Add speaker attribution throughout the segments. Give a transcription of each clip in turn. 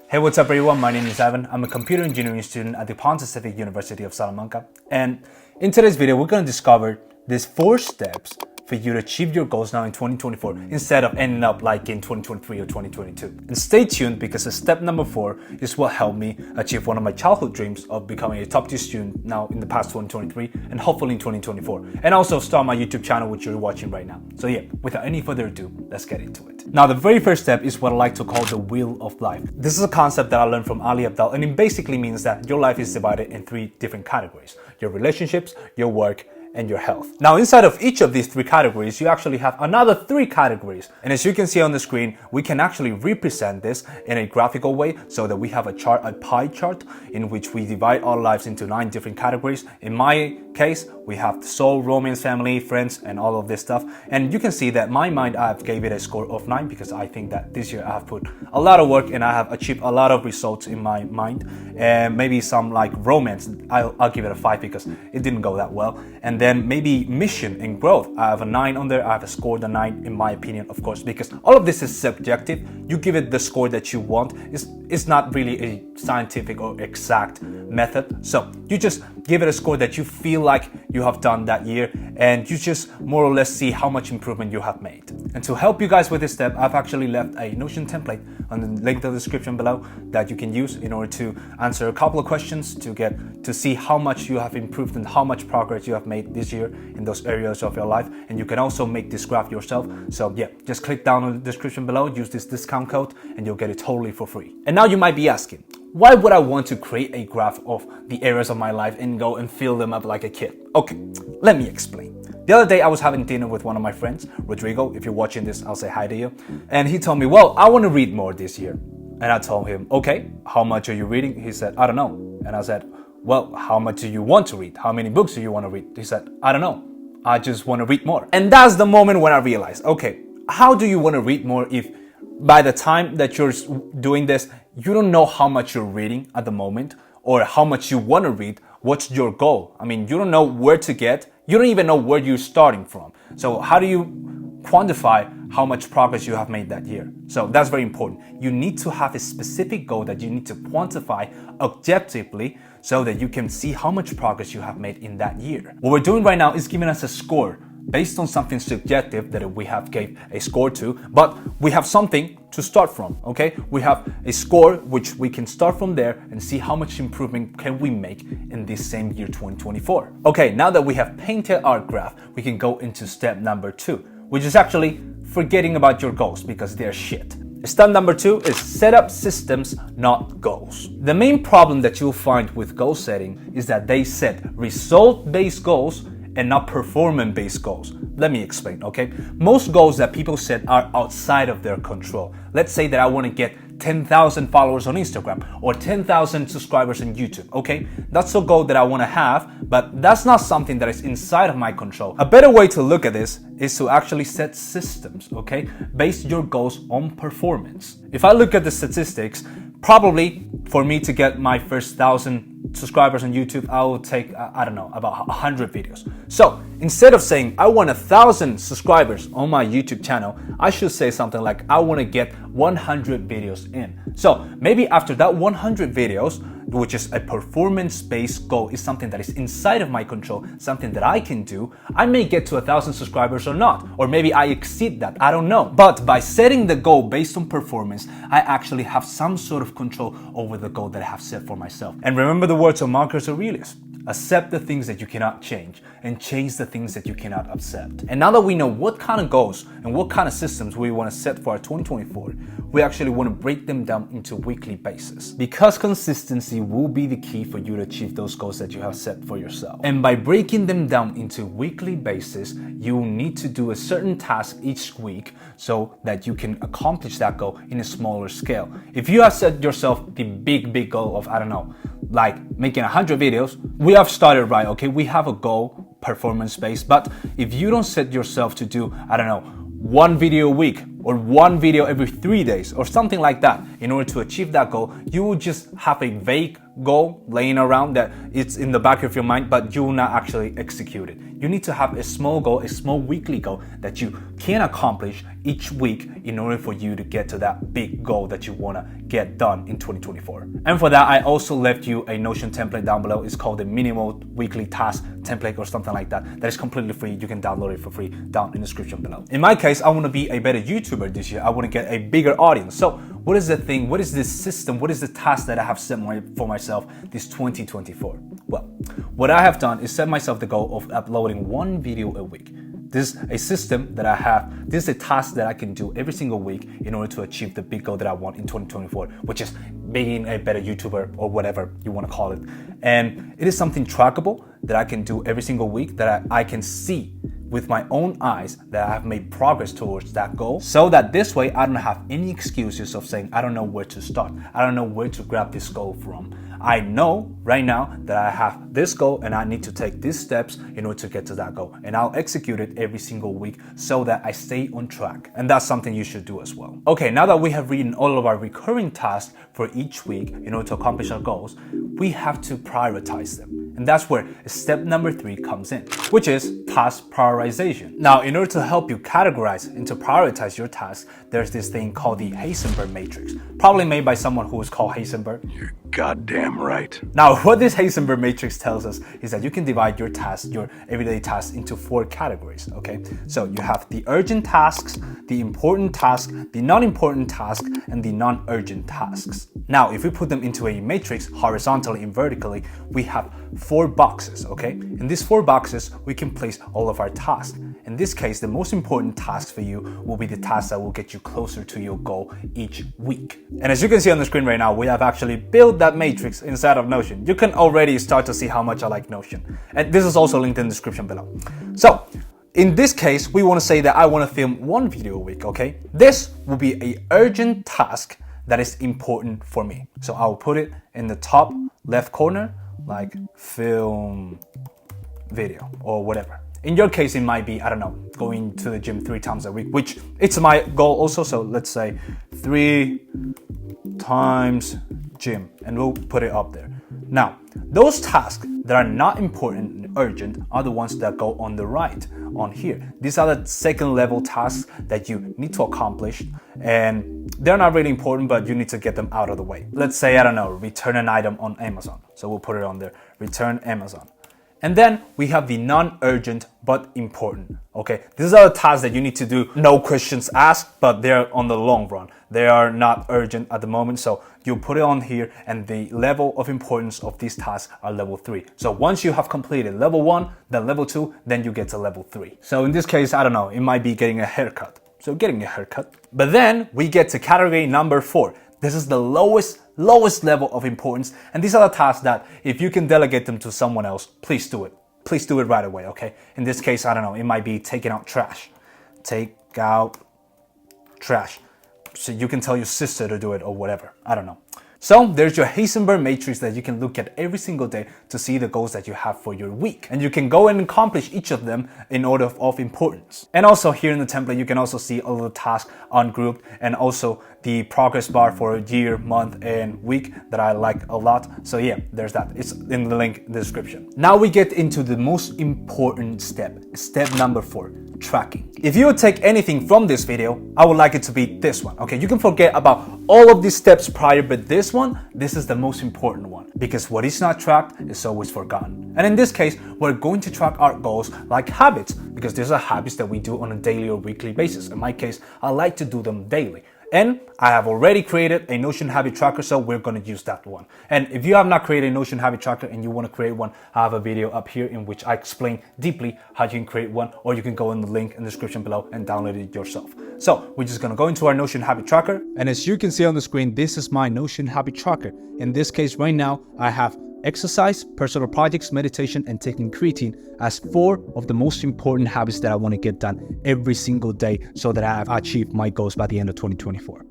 Speaker 1: Hey, what's up everyone? My name is Evan. I'm a computer engineering student at the Pontifical University of Salamanca. And in today's video, we're going to discover these 4 steps for you to achieve your goals now in 2024 instead of ending up like in 2023 or 2022. And stay tuned because step number 4 is what helped me achieve one of my childhood dreams of becoming a top tier student now in the past 2023 and hopefully in 2024. And also start my YouTube channel, which you're watching right now. So yeah, without any further ado, let's get into it. Now, the very first step is what I like to call the wheel of life. This is a concept that I learned from Ali Abdaal, and it basically means that your life is divided in 3 different categories: your relationships, your work, and your health. Now, inside of each of these 3 categories, you actually have another 3 categories. And as you can see on the screen, we can actually represent this in a graphical way so that we have a pie chart in which we divide our lives into 9 different categories. In my case, we have the soul, romance, family, friends, and all of this stuff. And you can see that my mind, I have gave it a score of 9 because I think that this year I have put a lot of work and I have achieved a lot of results in my mind. And maybe some like romance, I'll give it a 5 because it didn't go that well. And then maybe mission and growth, I have a 9 on there. I have scored a 9 in my opinion, of course, because all of this is subjective. You give it the score that you want. It's not really a scientific or exact method. So you just give it a score that you feel like you have done that year, and you just more or less see how much improvement you have made. And to help you guys with this step, I've actually left a Notion template on the link to the description below that you can use in order to answer a couple of questions to see how much you have improved and how much progress you have made this year in those areas of your life. And you can also make this graph yourself. So yeah, just click down on the description below, use this discount code, and you'll get it totally for free. And now you might be asking, why would I want to create a graph of the areas of my life and go and fill them up like a kid? Okay, let me explain. The other day I was having dinner with one of my friends, Rodrigo. If you're watching this, I'll say hi to you. And he told me, well, I want to read more this year. And I told him, okay, how much are you reading? He said, I don't know. And I said, well, how much do you want to read? How many books do you want to read? He said, I don't know. I just want to read more. And that's the moment when I realized, okay, how do you want to read more if by the time that you're doing this, you don't know how much you're reading at the moment or how much you want to read? What's your goal? I mean, you don't know where to get. You don't even know where you're starting from. So how do you quantify how much progress you have made that year? So that's very important. You need to have a specific goal that you need to quantify objectively so that you can see how much progress you have made in that year. What we're doing right now is giving us a score based on something subjective that we have gave a score to, but we have something to start from, okay? We have a score which we can start from there and see how much improvement can we make in this same year 2024. Okay, now that we have painted our graph, we can go into step number 2, which is actually forgetting about your goals because they're shit. Step number 2 is set up systems, not goals. The main problem that you'll find with goal setting is that they set result-based goals and not performance-based goals. Let me explain, okay? Most goals that people set are outside of their control. Let's say that I want to get 10,000 followers on Instagram or 10,000 subscribers on YouTube, okay? That's a goal that I want to have, but that's not something that is inside of my control. A better way to look at this is to actually set systems, okay? Base your goals on performance. If I look at the statistics, probably for me to get my first 1,000 subscribers on YouTube, I will take, I don't know, about 100 videos. So instead of saying I want 1,000 subscribers on my YouTube channel, I should say something like I want to get 100 videos in. So maybe after that 100 videos, which is a performance-based goal, is something that is inside of my control, something that I can do, I may get to 1,000 subscribers or not, or maybe I exceed that, I don't know. But by setting the goal based on performance, I actually have some sort of control over the goal that I have set for myself. And remember the words of Marcus Aurelius: accept the things that you cannot change and change the things that you cannot accept. And now that we know what kind of goals and what kind of systems we want to set for our 2024, we actually want to break them down into weekly basis, because consistency will be the key for you to achieve those goals that you have set for yourself. And by breaking them down into weekly basis, you need to do a certain task each week so that you can accomplish that goal in a smaller scale. If you have set yourself the big goal of, I don't know, like making 100 videos, we have started right, okay? We have a goal, performance-based, but if you don't set yourself to do, I don't know, 1 video a week or one video every 3 days or something like that in order to achieve that goal, you will just have a vague goal laying around that it's in the back of your mind, but you will not actually execute it. You need to have a small goal, a small weekly goal that you can accomplish each week in order for you to get to that big goal that you want to get done in 2024. And for that, I also left you a Notion template down below. It's called the minimal weekly task template or something like that. That is completely free. You can download it for free down in the description below. In my case, I want to be a better YouTuber this year. I want to get a bigger audience. So what is the thing? What is this system? What is the task that I have set for myself this 2024? Well, what I have done is set myself the goal of uploading one video a week. This is a system that I have. This is a task that I can do every single week in order to achieve the big goal that I want in 2024, which is being a better YouTuber or whatever you want to call it. And it is something trackable that I can do every single week, that I can see with my own eyes that I have made progress towards that goal, so that this way I don't have any excuses of saying I don't know where to start. I don't know where to grab this goal from. I know right now that I have this goal and I need to take these steps in order to get to that goal. And I'll execute it every single week so that I stay on track. And that's something you should do as well. Okay, now that we have written all of our recurring tasks for each week in order to accomplish our goals, we have to prioritize them. And that's where step number 3 comes in, which is task prioritization. Now, in order to help you categorize and to prioritize your tasks, there's this thing called the Heisenberg matrix, probably made by someone who is called Heisenberg.
Speaker 2: You're goddamn right.
Speaker 1: Now, what this Heisenberg matrix tells us is that you can divide your tasks, your everyday tasks, into 4 categories, okay? So you have the urgent tasks, the important tasks, the non-important tasks, and the non-urgent tasks. Now, if we put them into a matrix, horizontally and vertically, we have 4 boxes, okay? In these 4 boxes, we can place all of our tasks. In this case, the most important tasks for you will be the tasks that will get you closer to your goal each week. And as you can see on the screen right now, we have actually built that matrix inside of Notion. You can already start to see how much I like Notion. And this is also linked in the description below. So, in this case, we want to say that I want to film 1 video a week, okay? This will be an urgent task that is important for me. So I'll put it in the top left corner, like film video or whatever. In your case, it might be, I don't know, going to the gym 3 times a week, which it's my goal also. So let's say 3 times gym, and we'll put it up there. Now, those tasks that are not important and urgent are the ones that go on the right, on here. These are the second level tasks that you need to accomplish, and they're not really important, but you need to get them out of the way. Let's say, I don't know, return an item on Amazon. So we'll put it on there, return Amazon. And then we have the non-urgent but important, okay? These are the tasks that you need to do, no questions asked, but they're on the long run. They are not urgent at the moment, so you put it on here, and the level of importance of these tasks are level 3. So once you have completed level 1, then level 2, then you get to level 3. So in this case, I don't know, it might be getting a haircut. So getting a haircut. But then we get to category number 4. This is the lowest level of importance. And these are the tasks that if you can delegate them to someone else, please do it. Please do it right away, okay? In this case, I don't know, it might be taking out trash. Take out trash. So you can tell your sister to do it or whatever. I don't know. So there's your Heisenberg matrix that you can look at every single day to see the goals that you have for your week. And you can go and accomplish each of them in order of importance. And also here in the template, you can also see all the tasks ungrouped and also the progress bar for year, month, and week that I like a lot. So yeah, there's that. It's in the link in the description. Now we get into the most important step. Step number 4. Tracking. If you would take anything from this video, I would like it to be this one, okay? You can forget about all of these steps prior, but this is the most important one, because what is not tracked is always forgotten. And in this case, we're going to track our goals like habits, because these are habits that we do on a daily or weekly basis. In my case, I like to do them daily. And I have already created a Notion habit tracker, so we're going to use that one. And if you have not created a Notion habit tracker and you want to create one, I have a video up here in which I explain deeply how you can create one, or you can go in the link in the description below and download it yourself. So we're just going to go into our Notion habit tracker. And as you can see on the screen, this is my Notion habit tracker. In this case right now, I have exercise, personal projects, meditation, and taking creatine as 4 of the most important habits that I want to get done every single day so that I have achieved my goals by the end of 2024.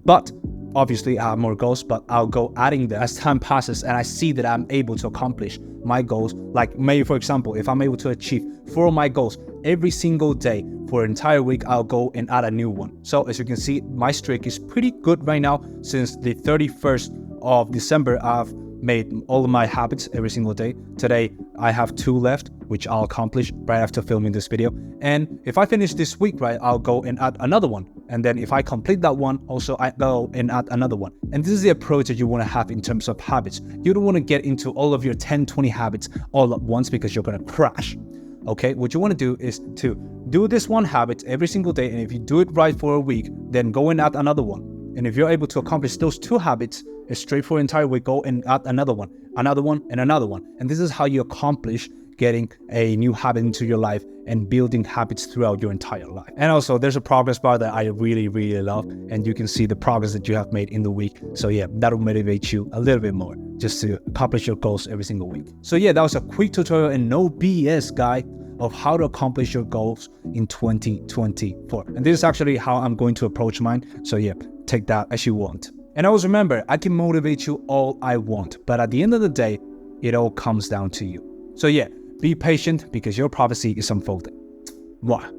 Speaker 1: But obviously I have more goals, but I'll go adding them as time passes and I see that I'm able to accomplish my goals. Like maybe, for example, if I'm able to achieve 4 of my goals every single day for an entire week. I'll go and add a new one. So as you can see, my streak is pretty good right now. Since the 31st of December, I've made all of my habits every single day. Today, I have 2 left, which I'll accomplish right after filming this video. And if I finish this week, right, I'll go and add another one. And then if I complete that one, also I go and add another one. And this is the approach that you want to have in terms of habits. You don't want to get into all of your 10, 20 habits all at once because you're going to crash. Okay, what you want to do is to do this one habit every single day. And if you do it right for a week, then go and add another one. And if you're able to accomplish those 2 habits straight for an entire week, go and add another one, and another one. And this is how you accomplish getting a new habit into your life and building habits throughout your entire life. And also, there's a progress bar that I really, really love, and you can see the progress that you have made in the week. So yeah, that'll motivate you a little bit more just to accomplish your goals every single week. So yeah, that was a quick tutorial and no BS guide of how to accomplish your goals in 2024. And this is actually how I'm going to approach mine. So yeah, take that as you want. And always remember, I can motivate you all I want, but at the end of the day, it all comes down to you. So yeah, be patient because your prophecy is unfolding. Mwah.